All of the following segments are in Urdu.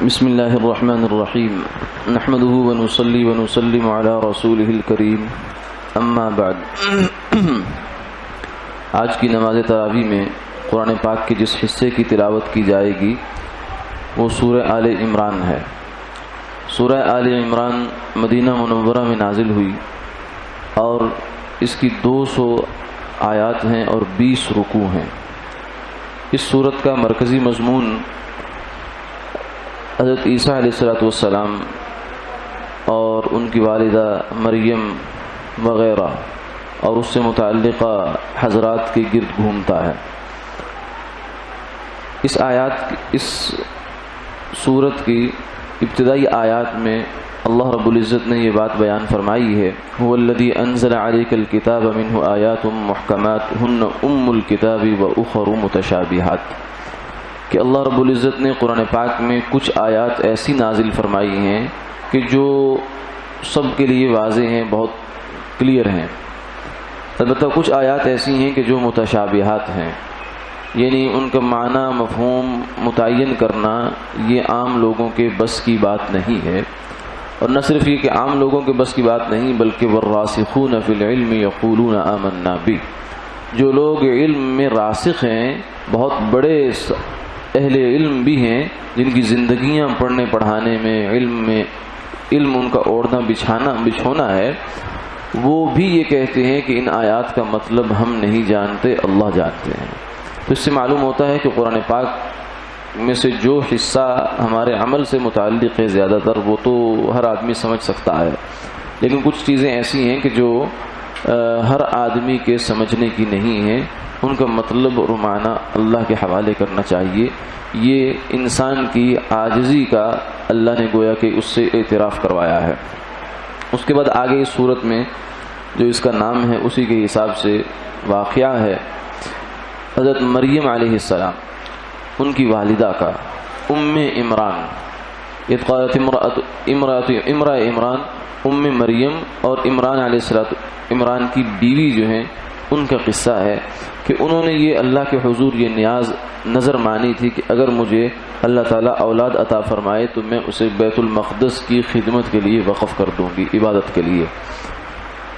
بسم اللہ الرحمن الرحیم نحمده ونصلی ونسلم علی رسولہ الکریم اما بعد۔ آج کی نماز تراویح میں قرآن پاک کے جس حصے کی تلاوت کی جائے گی وہ سورہ آل عمران ہے۔ سورہ آل عمران مدینہ منورہ میں نازل ہوئی اور اس کی 200 آیات ہیں اور 20 رکوع ہیں۔ اس سورت کا مرکزی مضمون حضرت عیسیٰ علیہ السلام اور ان کی والدہ مریم وغیرہ اور اس سے متعلقہ حضرات کے گرد گھومتا ہے۔ اس سورت کی ابتدائی آیات میں اللہ رب العزت نے یہ بات بیان فرمائی ہے، هو الذی انزل علیک الکتاب منہ آیات محکمات ہن ام الکتاب واخر متشابہات، کہ اللہ رب العزت نے قرآن پاک میں کچھ آیات ایسی نازل فرمائی ہیں کہ جو سب کے لیے واضح ہیں، بہت کلیئر ہیں۔ البتہ کچھ آیات ایسی ہیں کہ جو متشابہات ہیں، یعنی ان کا معنی مفہوم متعین کرنا یہ عام لوگوں کے بس کی بات نہیں ہے، اور نہ صرف یہ کہ عام لوگوں کے بس کی بات نہیں بلکہ والراسخون فی العلم یقولون آمنا بہ، جو لوگ علم میں راسخ ہیں، بہت بڑے اہل علم بھی ہیں جن کی زندگیاں پڑھنے پڑھانے میں علم ان کا اوڑھنا بچھونا ہے، وہ بھی یہ کہتے ہیں کہ ان آیات کا مطلب ہم نہیں جانتے، اللہ جانتے ہیں۔ تو اس سے معلوم ہوتا ہے کہ قرآن پاک میں سے جو حصہ ہمارے عمل سے متعلق ہے زیادہ تر وہ تو ہر آدمی سمجھ سکتا ہے، لیکن کچھ چیزیں ایسی ہیں کہ جو ہر آدمی کے سمجھنے کی نہیں ہیں، ان کا مطلب اور معنی اللہ کے حوالے کرنا چاہیے۔ یہ انسان کی عاجزی کا اللہ نے گویا کہ اس سے اعتراف کروایا ہے۔ اس کے بعد آگے اس صورت میں جو اس کا نام ہے اسی کے حساب سے واقعہ ہے حضرت مریم علیہ السلام، ان کی والدہ کا، ام عمران، اذ قالت امرأة عمران، ام مریم اور عمران علیہ السلام، عمران کی بیوی جو ہیں ان کا قصہ ہے کہ انہوں نے یہ اللہ کے حضور یہ نیاز نظر مانی تھی کہ اگر مجھے اللہ تعالیٰ اولاد عطا فرمائے تو میں اسے بیت المقدس کی خدمت کے لیے وقف کر دوں گی، عبادت کے لیے۔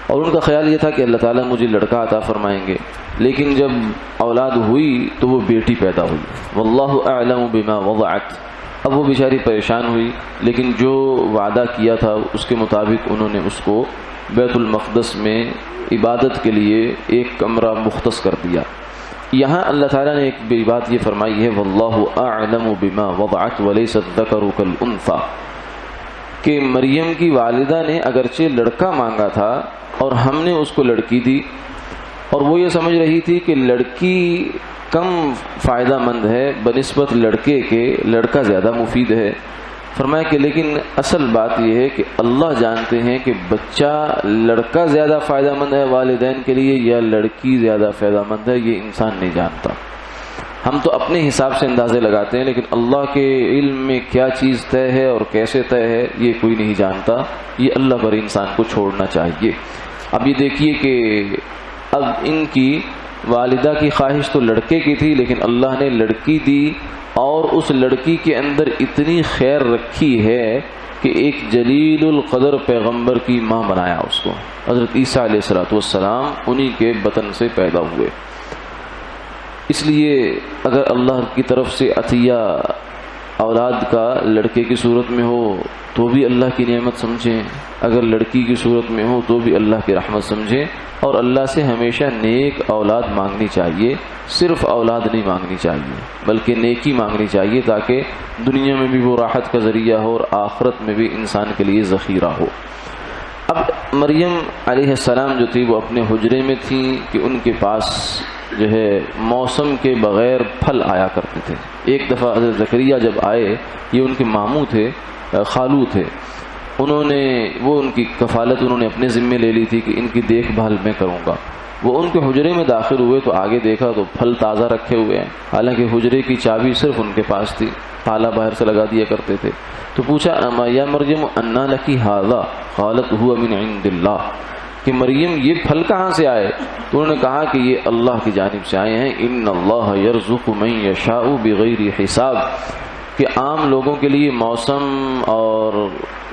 اور ان کا خیال یہ تھا کہ اللہ تعالیٰ مجھے لڑکا عطا فرمائیں گے، لیکن جب اولاد ہوئی تو وہ بیٹی پیدا ہوئی، واللہ اعلم بما وضعت۔ اب وہ بیچاری پریشان ہوئی، لیکن جو وعدہ کیا تھا اس کے مطابق انہوں نے اس کو بیت المقدس میں عبادت کے لیے ایک کمرہ مختص کر دیا۔ یہاں اللہ تعالیٰ نے ایک بات یہ فرمائی ہے، واللہ اعلم بما وضعت ولیس الذکر کالانثی، کہ مریم کی والدہ نے اگرچہ لڑکا مانگا تھا اور ہم نے اس کو لڑکی دی، اور وہ یہ سمجھ رہی تھی کہ لڑکی کم فائدہ مند ہے بنسبت لڑکے کے، لڑکا زیادہ مفید ہے۔ فرمایا کہ لیکن اصل بات یہ ہے کہ اللہ جانتے ہیں کہ بچہ لڑکا زیادہ فائدہ مند ہے والدین کے لیے یا لڑکی زیادہ فائدہ مند ہے، یہ انسان نہیں جانتا۔ ہم تو اپنے حساب سے اندازے لگاتے ہیں، لیکن اللہ کے علم میں کیا چیز طے ہے اور کیسے طے ہے یہ کوئی نہیں جانتا، یہ اللہ پر انسان کو چھوڑنا چاہیے۔ اب یہ دیکھیے کہ اب ان کی والدہ کی خواہش تو لڑکے کی تھی، لیکن اللہ نے لڑکی دی اور اس لڑکی کے اندر اتنی خیر رکھی ہے کہ ایک جلیل القدر پیغمبر کی ماں بنایا اس کو۔ حضرت عیسیٰ علیہ السلام انہی کے بطن سے پیدا ہوئے۔ اس لیے اگر اللہ کی طرف سے عطیہ اولاد کا لڑکے کی صورت میں ہو تو بھی اللہ کی نعمت سمجھیں، اگر لڑکی کی صورت میں ہو تو بھی اللہ کی رحمت سمجھیں، اور اللہ سے ہمیشہ نیک اولاد مانگنی چاہیے، صرف اولاد نہیں مانگنی چاہیے بلکہ نیکی مانگنی چاہیے، تاکہ دنیا میں بھی وہ راحت کا ذریعہ ہو اور آخرت میں بھی انسان کے لیے ذخیرہ ہو۔ اب مریم علیہ السلام جو تھی وہ اپنے حجرے میں تھیں کہ ان کے پاس جو ہے موسم کے بغیر پھل آیا کرتے تھے۔ ایک دفعہ حضرت زکریا جب آئے، یہ ان کے ماموں تھے، خالو تھے، وہ ان کی کفالت انہوں نے اپنے ذمے لے لی تھی کہ ان کی دیکھ بھال میں کروں گا۔ وہ ان کے حجرے میں داخل ہوئے تو آگے دیکھا تو پھل تازہ رکھے ہوئے ہیں، حالانکہ حجرے کی چابی صرف ان کے پاس تھی، تالا باہر سے لگا دیا کرتے تھے۔ تو پوچھا یا مریم انا لکی ھذا قالت هو من عند اللہ، کہ مریم یہ پھل کہاں سے آئے؟ تو انہوں نے کہا کہ یہ اللہ کی جانب سے آئے ہیں، ان اللہ یرزق من یشاء بغیر حساب، کہ عام لوگوں کے لیے موسم اور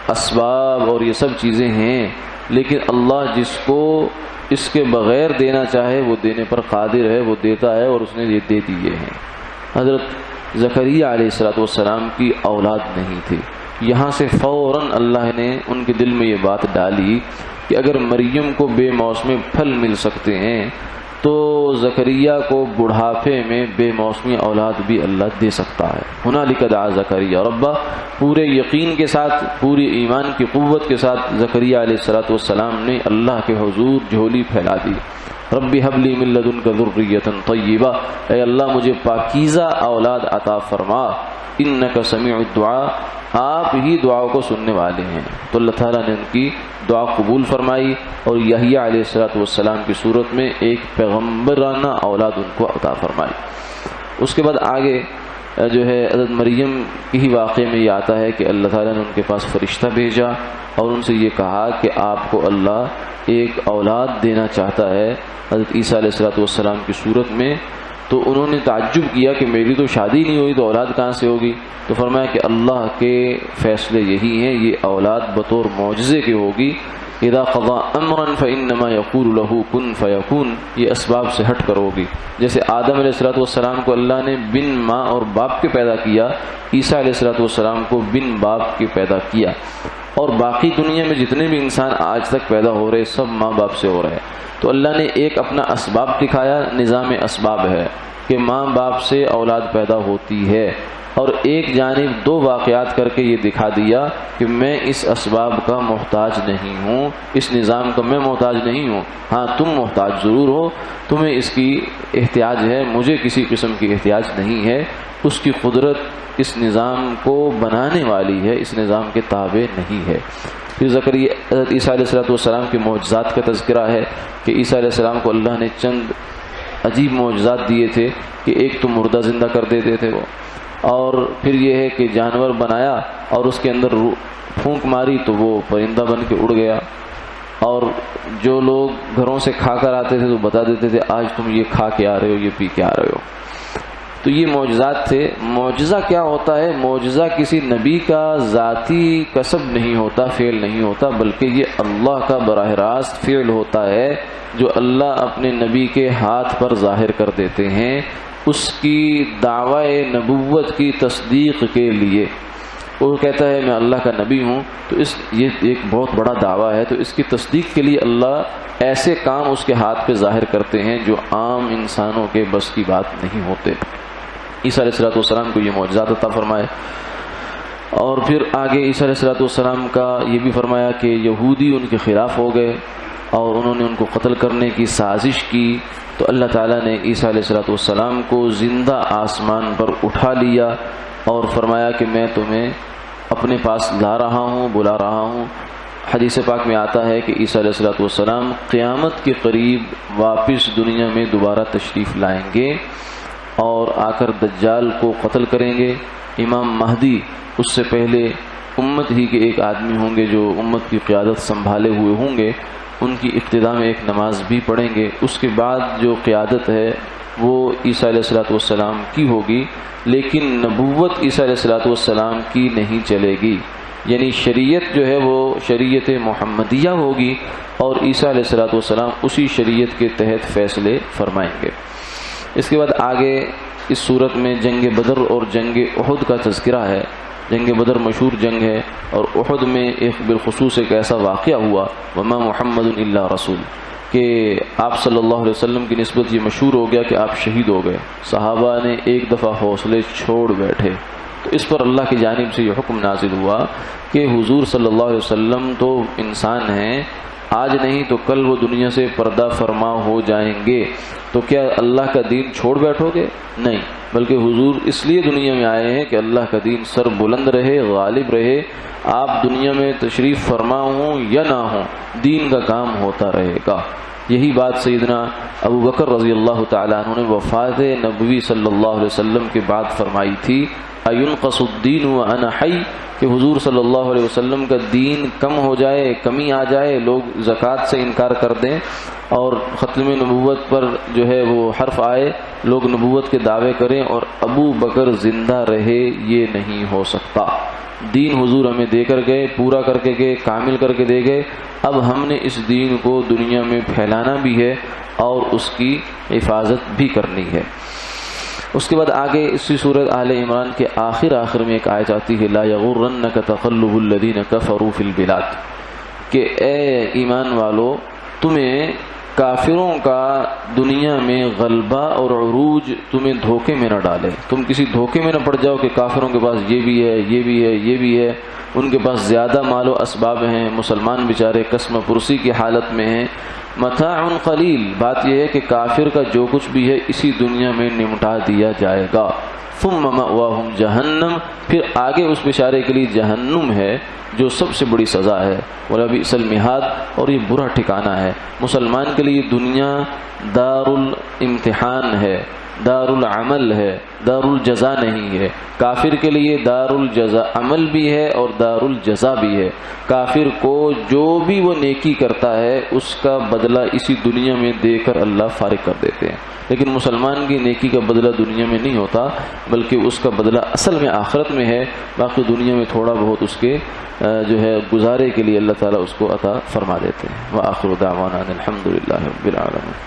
اسباب اور یہ سب چیزیں ہیں، لیکن اللہ جس کو اس کے بغیر دینا چاہے وہ دینے پر قادر ہے، وہ دیتا ہے، اور اس نے یہ دے دیے ہیں۔ حضرت زکریا علیہ السلام کی اولاد نہیں تھی، یہاں سے فوراً اللہ نے ان کے دل میں یہ بات ڈالی کہ اگر مریم کو بے موسمی پھل مل سکتے ہیں تو زکریا کو بڑھاپے میں بے موسمی اولاد بھی اللہ دے سکتا ہے۔ ہنالک دعا زکریا ربہ، پورے یقین کے ساتھ، پوری ایمان کی قوت کے ساتھ زکریا علیہ السلام نے اللہ کے حضور جھولی پھیلا دی۔ رب هب لی من لدنک ذریۃ طیبہ، اے اللہ مجھے پاکیزہ اولاد عطا فرما، انک سمیع الدعاء، آپ ہی دعاؤں کو سننے والے ہیں۔ تو اللہ تعالیٰ نے ان کی دعا قبول فرمائی اور یحییٰ علیہ السلام کی صورت میں ایک پیغمبرانہ اولاد ان کو عطا فرمائی۔ اس کے بعد آگے جو ہے حضرت مریم کی ہی واقعے میں یہ آتا ہے کہ اللہ تعالیٰ نے ان کے پاس فرشتہ بھیجا اور ان سے یہ کہا کہ آپ کو اللہ ایک اولاد دینا چاہتا ہے حضرت عیسیٰ علیہ السلام کی صورت میں۔ تو انہوں نے تعجب کیا کہ میری تو شادی نہیں ہوئی تو اولاد کہاں سے ہوگی؟ تو فرمایا کہ اللہ کے فیصلے یہی ہیں، یہ اولاد بطور معجزے کے ہوگی۔ اذا قضا امرا فانما يقول له كن فيكون، یہ اسباب سے ہٹ کر ہوگی۔ جیسے آدم علیہ السلام کو اللہ نے بن ماں اور باپ کے پیدا کیا، عیسیٰ علیہ السلام کو بن باپ کے پیدا کیا، اور باقی دنیا میں جتنے بھی انسان آج تک پیدا ہو رہے سب ماں باپ سے ہو رہے ہیں۔ تو اللہ نے ایک اپنا اسباب دکھایا، نظام اسباب ہے کہ ماں باپ سے اولاد پیدا ہوتی ہے، اور ایک جانب دو واقعات کر کے یہ دکھا دیا کہ میں اس اسباب کا محتاج نہیں ہوں، اس نظام کا میں محتاج نہیں ہوں، ہاں تم محتاج ضرور ہو، تمہیں اس کی احتیاج ہے، مجھے کسی قسم کی احتیاج نہیں ہے۔ اس کی قدرت اس نظام کو بنانے والی ہے، اس نظام کے تابع نہیں ہے۔ پھر زکریا حضرت عیسیٰ علیہ السلام کے معجزات کا تذکرہ ہے کہ عیسیٰ علیہ السلام کو اللہ نے چند عجیب معجزات دیے تھے کہ ایک تو مردہ زندہ کر دیتے تھے وہ، اور پھر یہ ہے کہ جانور بنایا اور اس کے اندر پھونک ماری تو وہ پرندہ بن کے اڑ گیا، اور جو لوگ گھروں سے کھا کر آتے تھے تو بتا دیتے تھے آج تم یہ کھا کے آ رہے ہو، یہ پی کے آ رہے ہو۔ تو یہ معجزات تھے۔ معجزہ کیا ہوتا ہے؟ معجزہ کسی نبی کا ذاتی کسب نہیں ہوتا، فعل نہیں ہوتا، بلکہ یہ اللہ کا براہ راست فعل ہوتا ہے جو اللہ اپنے نبی کے ہاتھ پر ظاہر کر دیتے ہیں اس کی دعوی نبوت کی تصدیق کے لیے۔ وہ کہتا ہے میں اللہ کا نبی ہوں، تو یہ ایک بہت بڑا دعویٰ ہے، تو اس کی تصدیق کے لیے اللہ ایسے کام اس کے ہاتھ پہ ظاہر کرتے ہیں جو عام انسانوں کے بس کی بات نہیں ہوتے۔ عیسیٰ علیہ السلام کو یہ معجزات عطا فرمائے، اور پھر آگے عیسیٰ علیہ السلام کا یہ بھی فرمایا کہ یہودی ان کے خلاف ہو گئے اور انہوں نے ان کو قتل کرنے کی سازش کی، تو اللہ تعالیٰ نے عیسیٰ علیہ السلام کو زندہ آسمان پر اٹھا لیا اور فرمایا کہ میں تمہیں اپنے پاس لا رہا ہوں، بلا رہا ہوں۔ حدیث پاک میں آتا ہے کہ عیسیٰ علیہ السلام قیامت کے قریب واپس دنیا میں دوبارہ تشریف لائیں گے اور آ کر دجال کو قتل کریں گے۔ امام مہدی اس سے پہلے امت ہی کے ایک آدمی ہوں گے جو امت کی قیادت سنبھالے ہوئے ہوں گے، ان کی ابتدا میں ایک نماز بھی پڑھیں گے، اس کے بعد جو قیادت ہے وہ عیسیٰ علیہ السلام کی ہوگی، لیکن نبوت عیسیٰ علیہ السلام کی نہیں چلے گی، یعنی شریعت جو ہے وہ شریعت محمدیہ ہوگی اور عیسیٰ علیہ السلام اسی شریعت کے تحت فیصلے فرمائیں گے۔ اس کے بعد آگے اس صورت میں جنگ بدر اور جنگ احد کا تذکرہ ہے۔ جنگ بدر مشہور جنگ ہے، اور احد میں ایک بالخصوص ایک ایسا واقعہ ہوا وما محمد الا رسول، کہ آپ صلی اللہ علیہ وسلم کی نسبت یہ مشہور ہو گیا کہ آپ شہید ہو گئے۔ صحابہ نے ایک دفعہ حوصلے چھوڑ بیٹھے، تو اس پر اللہ کی جانب سے یہ حکم نازل ہوا کہ حضور صلی اللہ علیہ وسلم تو انسان ہیں، آج نہیں تو کل وہ دنیا سے پردہ فرما ہو جائیں گے، تو کیا اللہ کا دین چھوڑ بیٹھو گے؟ نہیں، بلکہ حضور اس لیے دنیا میں آئے ہیں کہ اللہ کا دین سر بلند رہے، غالب رہے، آپ دنیا میں تشریف فرما ہوں یا نہ ہوں، دین کا کام ہوتا رہے گا۔ یہی بات سیدنا ابو بکر رضی اللہ تعالیٰ عنہ نے وفات نبوی صلی اللہ علیہ وسلم کے بعد فرمائی تھی اینقص الدین وانا حی کہ حضور صلی اللہ علیہ وسلم کا دین کم ہو جائے، کمی آ جائے، لوگ زکوٰۃ سے انکار کر دیں اور ختم نبوت پر جو ہے وہ حرف آئے، لوگ نبوت کے دعوے کریں اور ابو بکر زندہ رہے، یہ نہیں ہو سکتا۔ دین حضور ہمیں دے کر گئے، پورا کر کے گئے، کامل کر کے دے گئے، اب ہم نے اس دین کو دنیا میں پھیلانا بھی ہے اور اس کی حفاظت بھی کرنی ہے۔ اس کے بعد آگے اسی سورۃ آل عمران کے آخر میں ایک آیت آتی ہے، لا یغرنک تقلب الذین کفروا فی البلاد، کہ اے ایمان والو تمہیں کافروں کا دنیا میں غلبہ اور عروج تمہیں دھوکے میں نہ ڈالے، تم کسی دھوکے میں نہ پڑ جاؤ کہ کافروں کے پاس یہ بھی ہے، یہ بھی ہے، یہ بھی ہے، ان کے پاس زیادہ مال و اسباب ہیں، مسلمان بیچارے قسم پرسی کی حالت میں ہیں۔ متاع قلیل، بات یہ ہے کہ کافر کا جو کچھ بھی ہے اسی دنیا میں نمٹا دیا جائے گا۔ ثم مأواہم جہنم، پھر آگے اس بیچارے کے لیے جہنم ہے جو سب سے بڑی سزا ہے، وَلَبِئْسَ الْمِہَادُ، اور یہ برا ٹھکانہ ہے۔ مسلمان کے لیے دنیا دار الامتحان ہے، دار العمل ہے، دار الجزا نہیں ہے۔ کافر کے لیے دار الجزا عمل بھی ہے اور دار الجزا بھی ہے۔ کافر کو جو بھی وہ نیکی کرتا ہے اس کا بدلہ اسی دنیا میں دے کر اللہ فارغ کر دیتے ہیں، لیکن مسلمان کی نیکی کا بدلہ دنیا میں نہیں ہوتا، بلکہ اس کا بدلہ اصل میں آخرت میں ہے، باقی دنیا میں تھوڑا بہت اس کے جو ہے گزارے کے لیے اللہ تعالیٰ اس کو عطا فرما دیتے ہیں۔ وآخر دعوانا الحمد للہ رب العالمین۔